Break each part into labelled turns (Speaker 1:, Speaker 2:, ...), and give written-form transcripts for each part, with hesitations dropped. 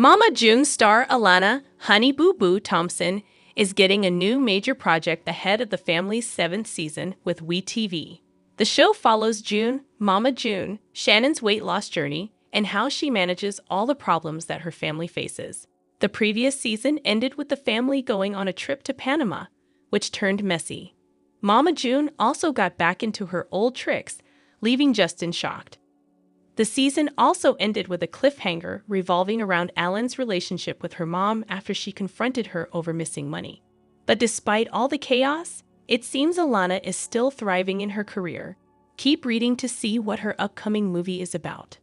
Speaker 1: Mama June star Alana Honey Boo Boo Thompson is getting a new major project ahead of the family's 7th season with WeTV. The show follows Mama June, Shannon's weight loss journey, and how she manages all the problems that her family faces. The previous season ended with the family going on a trip to Panama, which turned messy. Mama June also got back into her old tricks, leaving Justin shocked. The season also ended with a cliffhanger revolving around Alan's relationship with her mom after she confronted her over missing money. But despite all the chaos, it seems Alana is still thriving in her career. Keep reading to see what her upcoming movie is about.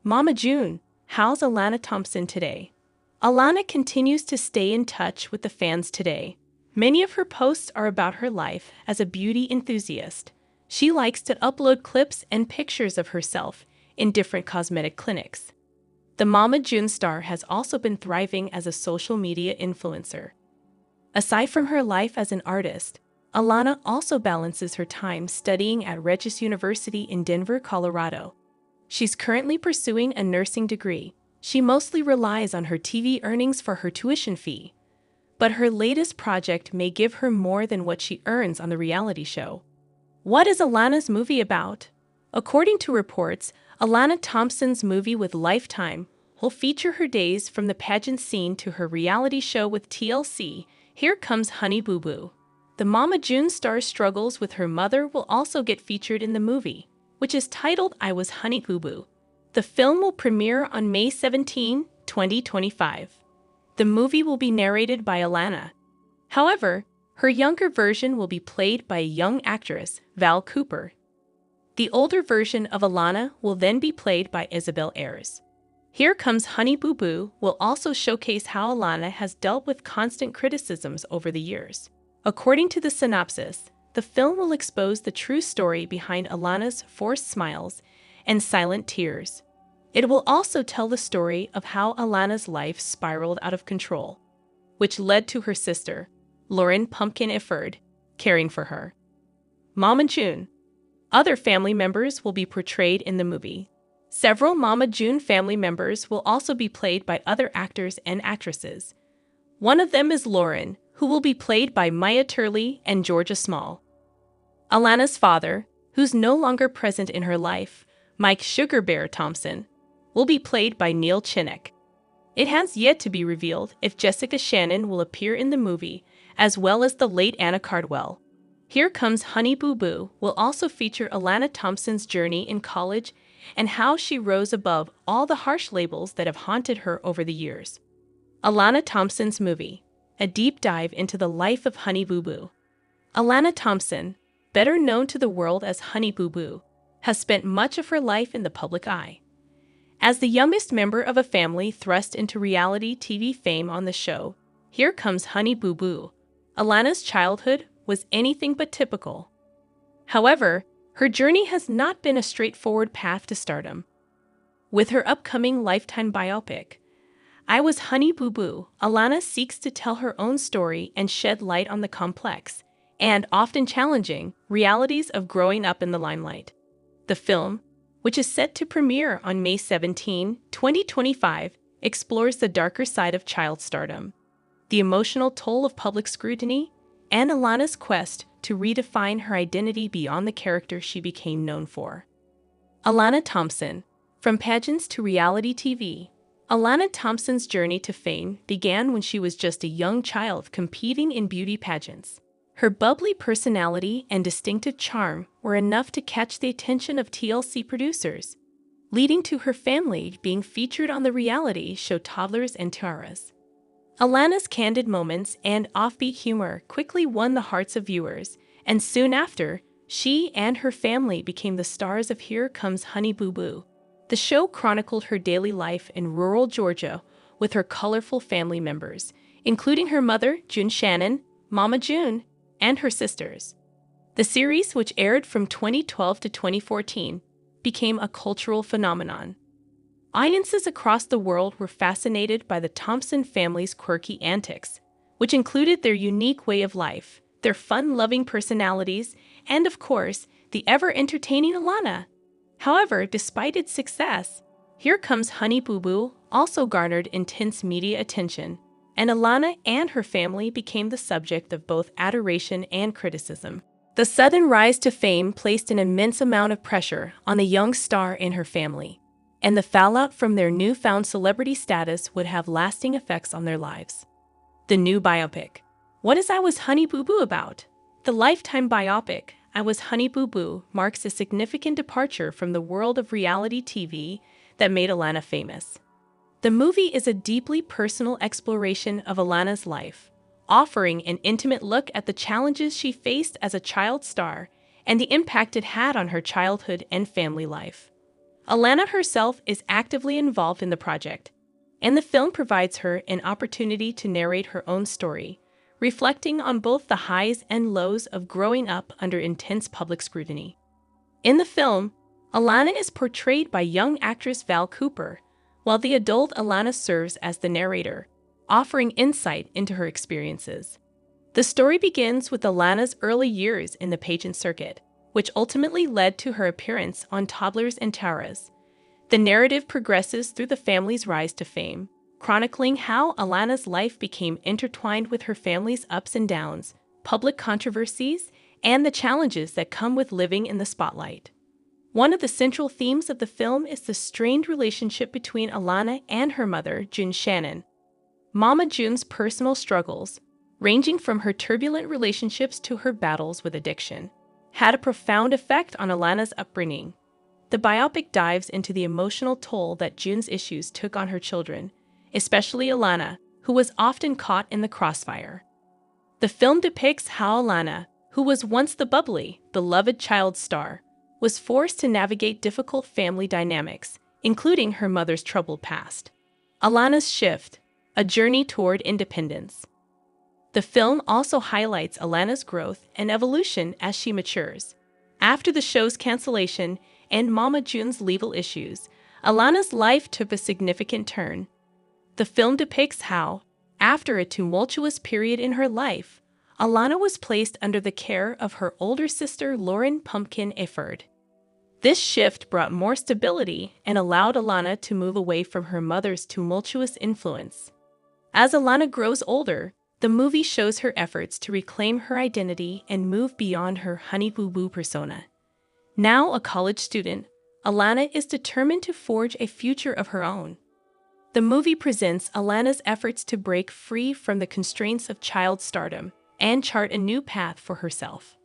Speaker 1: Mama June, how's Alana Thompson today? Alana continues to stay in touch with the fans today. Many of her posts are about her life as a beauty enthusiast. She likes to upload clips and pictures of herself in different cosmetic clinics. The Mama June star has also been thriving as a social media influencer. Aside from her life as an artist, Alana also balances her time studying at Regis University in Denver, Colorado. She's currently pursuing a nursing degree. She mostly relies on her TV earnings for her tuition fee. But her latest project may give her more than what she earns on the reality show. What is Alana's movie about? According to reports, Alana Thompson's movie with Lifetime will feature her days from the pageant scene to her reality show with TLC, Here Comes Honey Boo Boo. The Mama June star's struggles with her mother will also get featured in the movie, which is titled I Was Honey Boo Boo. The film will premiere on May 17, 2025. The movie will be narrated by Alana. However, her younger version will be played by a young actress, Val Cooper. The older version of Alana will then be played by Isabel Ayres. Here Comes Honey Boo Boo will also showcase how Alana has dealt with constant criticisms over the years. According to the synopsis, the film will expose the true story behind Alana's forced smiles and silent tears. It will also tell the story of how Alana's life spiraled out of control, which led to her sister, Lauren Pumpkin Ifford, caring for her. Mama June. Other family members will be portrayed in the movie. Several Mama June family members will also be played by other actors and actresses. One of them is Lauren, who will be played by Maya Turley and Georgia Small. Alana's father, who's no longer present in her life, Mike Sugar Bear Thompson, will be played by Neil Chinnock. It has yet to be revealed if Jessica Shannon will appear in the movie, as well as the late Anna Cardwell. Here Comes Honey Boo Boo will also feature Alana Thompson's journey in college and how she rose above all the harsh labels that have haunted her over the years. Alana Thompson's movie, a deep dive into the life of Honey Boo Boo. Alana Thompson, better known to the world as Honey Boo Boo, has spent much of her life in the public eye. As the youngest member of a family thrust into reality TV fame on the show, Here Comes Honey Boo Boo, Alana's childhood was anything but typical. However, her journey has not been a straightforward path to stardom. With her upcoming Lifetime biopic, I Was Honey Boo Boo, Alana seeks to tell her own story and shed light on the complex, and often challenging, realities of growing up in the limelight. The film, which is set to premiere on May 17, 2025, explores the darker side of child stardom, the emotional toll of public scrutiny, and Alana's quest to redefine her identity beyond the character she became known for. Alana Thompson. From pageants to reality TV, Alana Thompson's journey to fame began when she was just a young child competing in beauty pageants. Her bubbly personality and distinctive charm were enough to catch the attention of TLC producers, leading to her family being featured on the reality show Toddlers and Tiaras. Alana's candid moments and offbeat humor quickly won the hearts of viewers, and soon after, she and her family became the stars of Here Comes Honey Boo Boo. The show chronicled her daily life in rural Georgia with her colorful family members, including her mother, June Shannon, Mama June, and her sisters. The series, which aired from 2012 to 2014, became a cultural phenomenon. Audiences across the world were fascinated by the Thompson family's quirky antics, which included their unique way of life, their fun-loving personalities, and of course, the ever-entertaining Alana. However, despite its success, Here Comes Honey Boo Boo also garnered intense media attention, and Alana and her family became the subject of both adoration and criticism. The sudden rise to fame placed an immense amount of pressure on the young star and her family, and the fallout from their newfound celebrity status would have lasting effects on their lives. The new biopic. What is I Was Honey Boo Boo about? The Lifetime biopic, I Was Honey Boo Boo, marks a significant departure from the world of reality TV that made Alana famous. The movie is a deeply personal exploration of Alana's life, offering an intimate look at the challenges she faced as a child star and the impact it had on her childhood and family life. Alana herself is actively involved in the project, and the film provides her an opportunity to narrate her own story, reflecting on both the highs and lows of growing up under intense public scrutiny. In the film, Alana is portrayed by young actress Val Cooper, while the adult Alana serves as the narrator, offering insight into her experiences. The story begins with Alana's early years in the pageant circuit, which ultimately led to her appearance on Toddlers and Tiaras. The narrative progresses through the family's rise to fame, chronicling how Alana's life became intertwined with her family's ups and downs, public controversies, and the challenges that come with living in the spotlight. One of the central themes of the film is the strained relationship between Alana and her mother, June Shannon. Mama June's personal struggles, ranging from her turbulent relationships to her battles with addiction, had a profound effect on Alana's upbringing. The biopic dives into the emotional toll that June's issues took on her children, especially Alana, who was often caught in the crossfire. The film depicts how Alana, who was once the bubbly, beloved child star, was forced to navigate difficult family dynamics, including her mother's troubled past. Alana's shift, a journey toward independence. The film also highlights Alana's growth and evolution as she matures. After the show's cancellation and Mama June's legal issues, Alana's life took a significant turn. The film depicts how, after a tumultuous period in her life, Alana was placed under the care of her older sister Lauren "Pumpkin" Efford. This shift brought more stability and allowed Alana to move away from her mother's tumultuous influence. As Alana grows older, the movie shows her efforts to reclaim her identity and move beyond her Honey Boo Boo persona. Now a college student, Alana is determined to forge a future of her own. The movie presents Alana's efforts to break free from the constraints of child stardom and chart a new path for herself.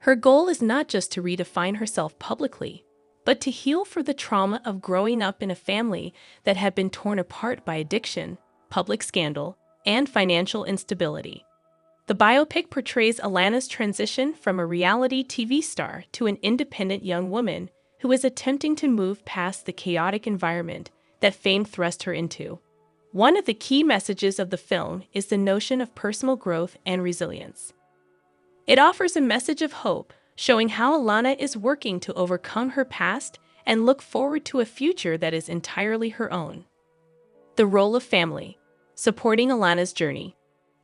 Speaker 1: Her goal is not just to redefine herself publicly, but to heal from the trauma of growing up in a family that had been torn apart by addiction, public scandal, and financial instability. The biopic portrays Alana's transition from a reality TV star to an independent young woman who is attempting to move past the chaotic environment that fame thrust her into. One of the key messages of the film is the notion of personal growth and resilience. It offers a message of hope, showing how Alana is working to overcome her past and look forward to a future that is entirely her own. The role of family, supporting Alana's journey.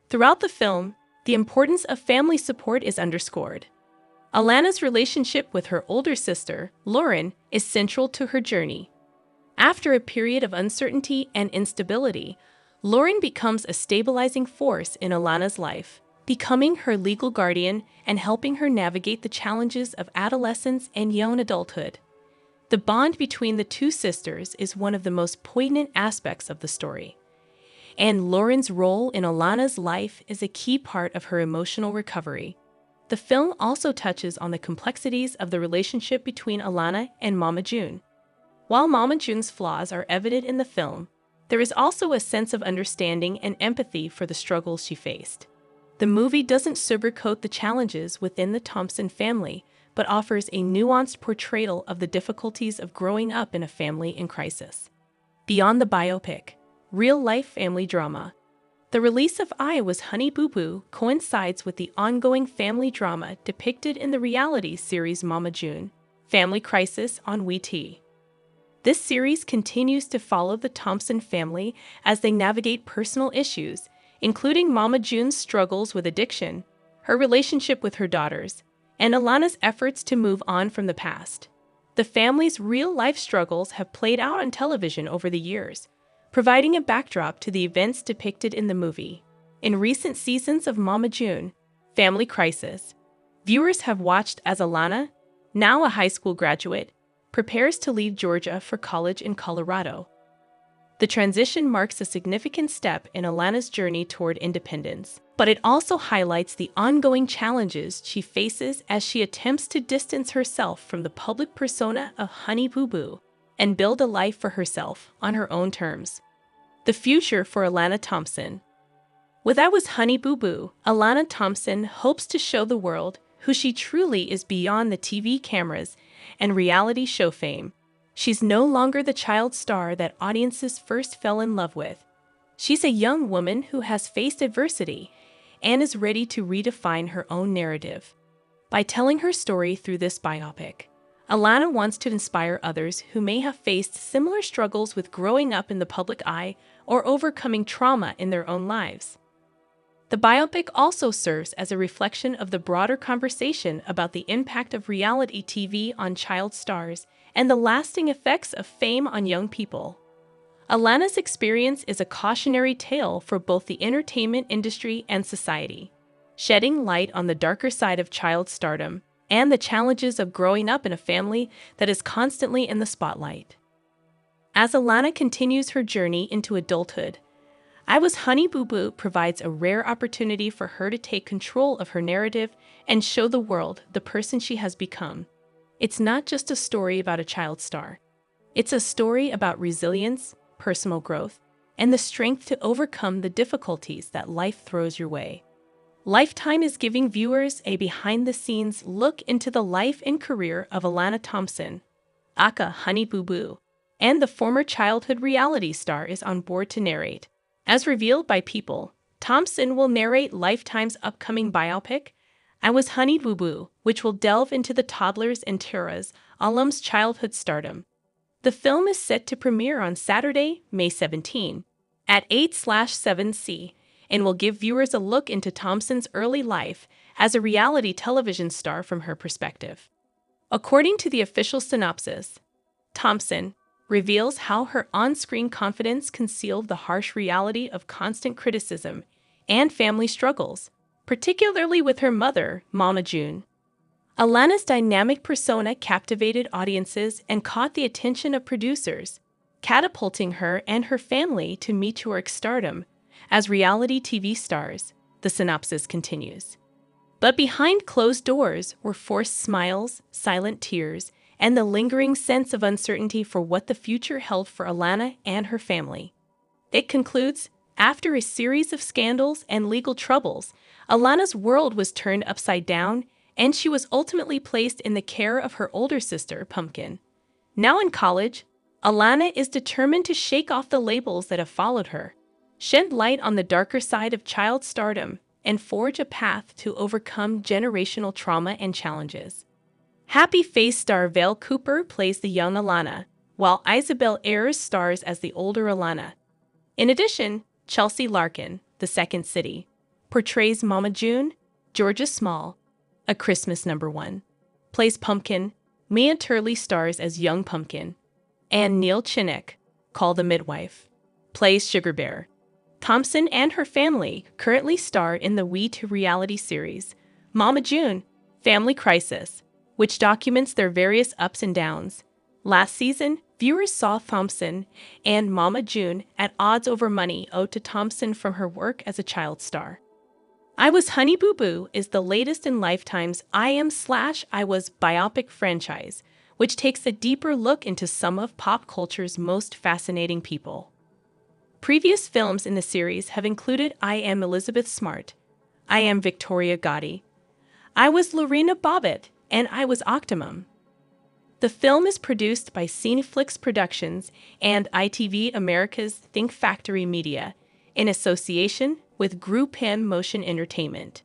Speaker 1: Throughout the film, the importance of family support is underscored. Alana's relationship with her older sister, Lauren, is central to her journey. After a period of uncertainty and instability, Lauren becomes a stabilizing force in Alana's life, becoming her legal guardian and helping her navigate the challenges of adolescence and young adulthood. The bond between the two sisters is one of the most poignant aspects of the story, and Lauren's role in Alana's life is a key part of her emotional recovery. The film also touches on the complexities of the relationship between Alana and Mama June. While Mama June's flaws are evident in the film, there is also a sense of understanding and empathy for the struggles she faced. The movie doesn't sugarcoat the challenges within the Thompson family, but offers a nuanced portrayal of the difficulties of growing up in a family in crisis. Beyond the biopic, real-life family drama. The release of I Was Honey Boo Boo coincides with the ongoing family drama depicted in the reality series Mama June, Family Crisis on WeTV. This series continues to follow the Thompson family as they navigate personal issues, including Mama June's struggles with addiction, her relationship with her daughters, and Alana's efforts to move on from the past. The family's real-life struggles have played out on television over the years, providing a backdrop to the events depicted in the movie. In recent seasons of Mama June, Family Crisis, viewers have watched as Alana, now a high school graduate, prepares to leave Georgia for college in Colorado. The transition marks a significant step in Alana's journey toward independence, but it also highlights the ongoing challenges she faces as she attempts to distance herself from the public persona of Honey Boo Boo and build a life for herself on her own terms. The future for Alana Thompson. With I Was Honey Boo Boo, Alana Thompson hopes to show the world who she truly is beyond the TV cameras and reality show fame. She's no longer the child star that audiences first fell in love with. She's a young woman who has faced adversity and is ready to redefine her own narrative. By telling her story through this biopic, Alana wants to inspire others who may have faced similar struggles with growing up in the public eye or overcoming trauma in their own lives. The biopic also serves as a reflection of the broader conversation about the impact of reality TV on child stars and the lasting effects of fame on young people. Alana's experience is a cautionary tale for both the entertainment industry and society, shedding light on the darker side of child stardom and the challenges of growing up in a family that is constantly in the spotlight. As Alana continues her journey into adulthood, I Was Honey Boo Boo provides a rare opportunity for her to take control of her narrative and show the world the person she has become. It's not just a story about a child star. It's a story about resilience, personal growth, and the strength to overcome the difficulties that life throws your way. Lifetime is giving viewers a behind-the-scenes look into the life and career of Alana Thompson, aka Honey Boo Boo, and the former childhood reality star is on board to narrate. As revealed by People, Thompson will narrate Lifetime's upcoming biopic, I Was Honey Boo Boo, which will delve into the toddlers and Tara's alum's childhood stardom. The film is set to premiere on Saturday, May 17, at 8/7C, and will give viewers a look into Thompson's early life as a reality television star from her perspective. According to the official synopsis, Thompson reveals how her on-screen confidence concealed the harsh reality of constant criticism and family struggles, particularly with her mother, Mama June. Alana's dynamic persona captivated audiences and caught the attention of producers, catapulting her and her family to meteoric stardom as reality TV stars, the synopsis continues. But behind closed doors were forced smiles, silent tears, and the lingering sense of uncertainty for what the future held for Alana and her family. It concludes, after a series of scandals and legal troubles, Alana's world was turned upside down, and she was ultimately placed in the care of her older sister, Pumpkin. Now in college, Alana is determined to shake off the labels that have followed her, shed light on the darker side of child stardom, and forge a path to overcome generational trauma and challenges. Happy Face star Vale Cooper plays the young Alana, while Isabel Ayers stars as the older Alana. In addition, Chelsea Larkin, the Second City, portrays Mama June. Georgia Small, a Christmas #1, plays Pumpkin. Mia Turley stars as young Pumpkin. And Neil Chinnick, called the Midwife, plays Sugar Bear. Thompson and her family currently star in the We2 reality series, Mama June, Family Crisis, which documents their various ups and downs. Last season, viewers saw Thompson and Mama June at odds over money owed to Thompson from her work as a child star. I Was Honey Boo Boo is the latest in Lifetime's I Was biopic franchise, which takes a deeper look into some of pop culture's most fascinating people. Previous films in the series have included I Am Elizabeth Smart, I Am Victoria Gotti, I Was Lorena Bobbitt, and I Was Octomom. The film is produced by Cineflix Productions and ITV America's Think Factory Media in association with GroupM Motion Entertainment.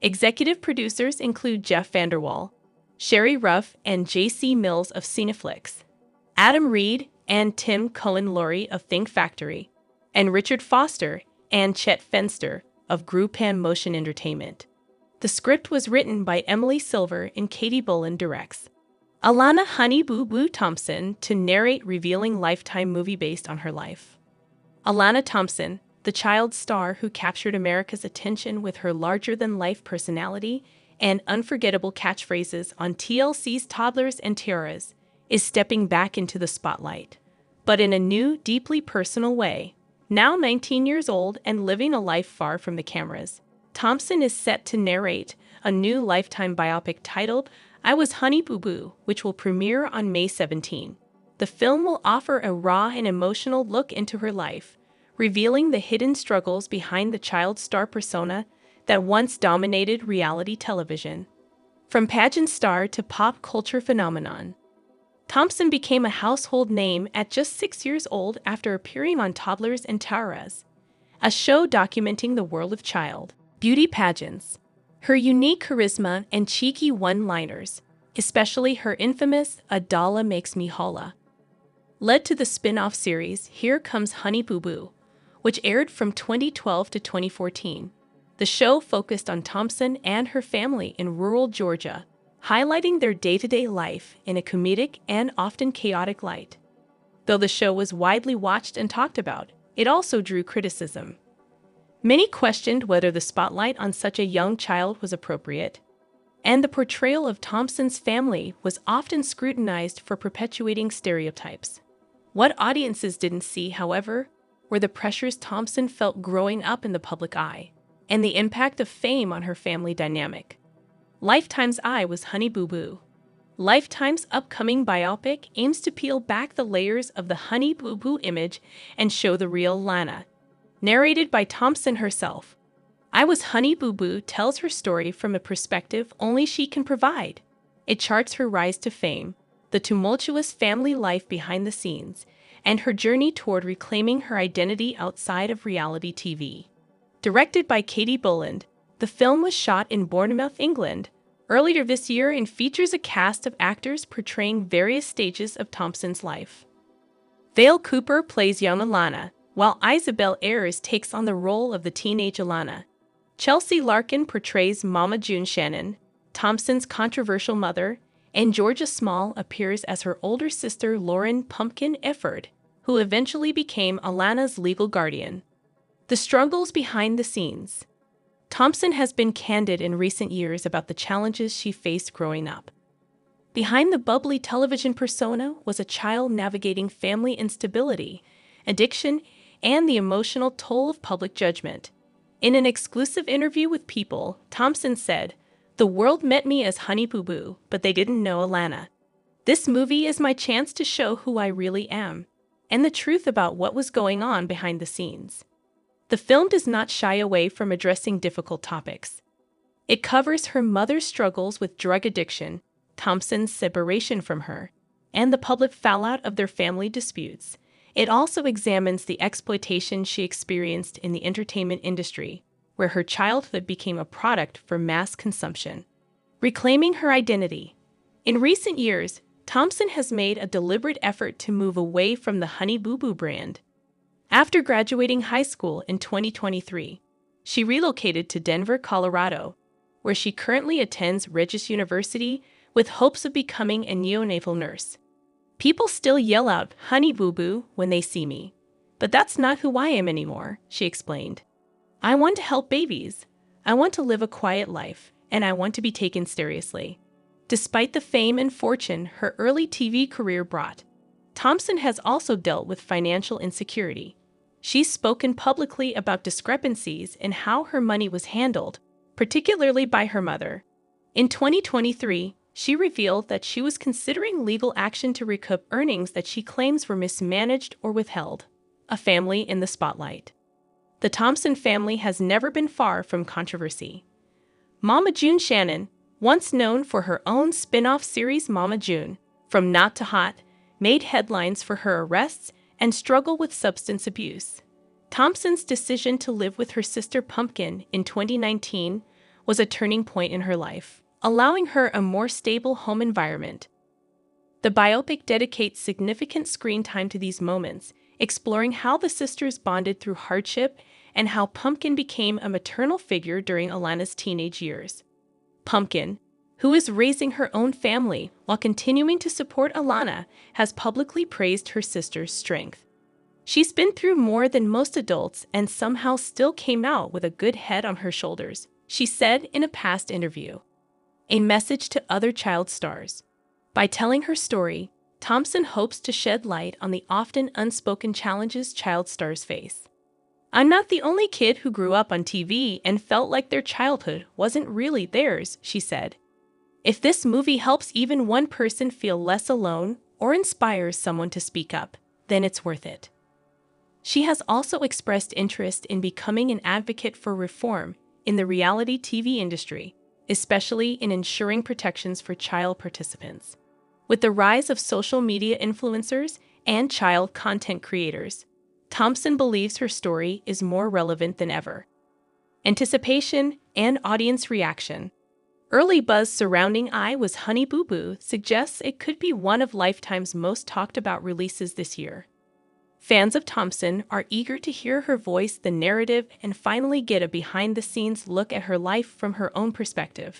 Speaker 1: Executive producers include Jeff Vanderwall, Sherry Ruff and J.C. Mills of Cineflix, Adam Reed and Tim Cullen-Laurie of Think Factory, and Richard Foster and Chet Fenster of GroupM Motion Entertainment. The script was written by Emily Silver and Katie Bullen directs. Alana Honey Boo Boo Thompson to narrate revealing Lifetime movie based on her life. Alana Thompson, the child star who captured America's attention with her larger-than-life personality and unforgettable catchphrases on TLC's Toddlers and Tiaras, is stepping back into the spotlight, but in a new, deeply personal way. Now 19 years old and living a life far from the cameras, Thompson is set to narrate a new Lifetime biopic titled I Was Honey Boo Boo, which will premiere on May 17. The film will offer a raw and emotional look into her life, revealing the hidden struggles behind the child star persona that once dominated reality television. From pageant star to pop culture phenomenon, Thompson became a household name at just 6 years old after appearing on Toddlers and Tiaras, a show documenting the world of child beauty pageants. Her unique charisma and cheeky one-liners, especially her infamous "A Dollar Makes Me Holla," led to the spin-off series Here Comes Honey Boo Boo, which aired from 2012 to 2014. The show focused on Thompson and her family in rural Georgia, highlighting their day-to-day life in a comedic and often chaotic light. Though the show was widely watched and talked about, it also drew criticism. Many questioned whether the spotlight on such a young child was appropriate, and the portrayal of Thompson's family was often scrutinized for perpetuating stereotypes. What audiences didn't see, however, were the pressures Thompson felt growing up in the public eye, and the impact of fame on her family dynamic. Lifetime's I Was Honey Boo Boo. Lifetime's upcoming biopic aims to peel back the layers of the Honey Boo Boo image and show the real Alana. Narrated by Thompson herself, I Was Honey Boo Boo tells her story from a perspective only she can provide. It charts her rise to fame, the tumultuous family life behind the scenes, and her journey toward reclaiming her identity outside of reality TV. Directed by Katie Boland, the film was shot in Bournemouth, England, earlier this year and features a cast of actors portraying various stages of Thompson's life. Vale Cooper plays young Alana, while Isabel Ayres takes on the role of the teenage Alana. Chelsea Larkin portrays Mama June Shannon, Thompson's controversial mother, and Georgia Small appears as her older sister Lauren Pumpkin Efford, who eventually became Alana's legal guardian. The struggles behind the scenes. Thompson has been candid in recent years about the challenges she faced growing up. Behind the bubbly television persona was a child navigating family instability, addiction, and the emotional toll of public judgment. In an exclusive interview with People, Thompson said, "The world met me as Honey Boo Boo, but they didn't know Alana. This movie is my chance to show who I really am, and the truth about what was going on behind the scenes." The film does not shy away from addressing difficult topics. It covers her mother's struggles with drug addiction, Thompson's separation from her, and the public fallout of their family disputes. It also examines the exploitation she experienced in the entertainment industry, where her childhood became a product for mass consumption. Reclaiming her identity. In recent years, Thompson has made a deliberate effort to move away from the Honey Boo Boo brand. After graduating high school in 2023, she relocated to Denver, Colorado, where she currently attends Regis University with hopes of becoming a neonatal nurse. "People still yell out, 'Honey Boo Boo,' when they see me. But that's not who I am anymore," she explained. "I want to help babies. I want to live a quiet life, and I want to be taken seriously." Despite the fame and fortune her early TV career brought, Thompson has also dealt with financial insecurity. She's spoken publicly about discrepancies in how her money was handled, particularly by her mother. In 2023, she revealed that she was considering legal action to recoup earnings that she claims were mismanaged or withheld. A family in the spotlight. The Thompson family has never been far from controversy. Mama June Shannon, once known for her own spin-off series Mama June, From Not to Hot, made headlines for her arrests and struggle with substance abuse. Thompson's decision to live with her sister Pumpkin in 2019 was a turning point in her life, allowing her a more stable home environment. The biopic dedicates significant screen time to these moments, exploring how the sisters bonded through hardship and how Pumpkin became a maternal figure during Alana's teenage years. Pumpkin, who is raising her own family while continuing to support Alana, has publicly praised her sister's strength. She's been through more than most adults and somehow still came out with a good head on her shoulders, she said in a past interview. A message to other child stars. By telling her story, Thompson hopes to shed light on the often unspoken challenges child stars face. "I'm not the only kid who grew up on TV and felt like their childhood wasn't really theirs," she said. "If this movie helps even one person feel less alone or inspires someone to speak up, then it's worth it." She has also expressed interest in becoming an advocate for reform in the reality TV industry, especially in ensuring protections for child participants. With the rise of social media influencers and child content creators, Thompson believes her story is more relevant than ever. Anticipation and audience reaction. Early buzz surrounding I Was Honey Boo Boo suggests it could be one of Lifetime's most talked about releases this year. Fans of Thompson are eager to hear her voice the narrative and finally get a behind-the-scenes look at her life from her own perspective.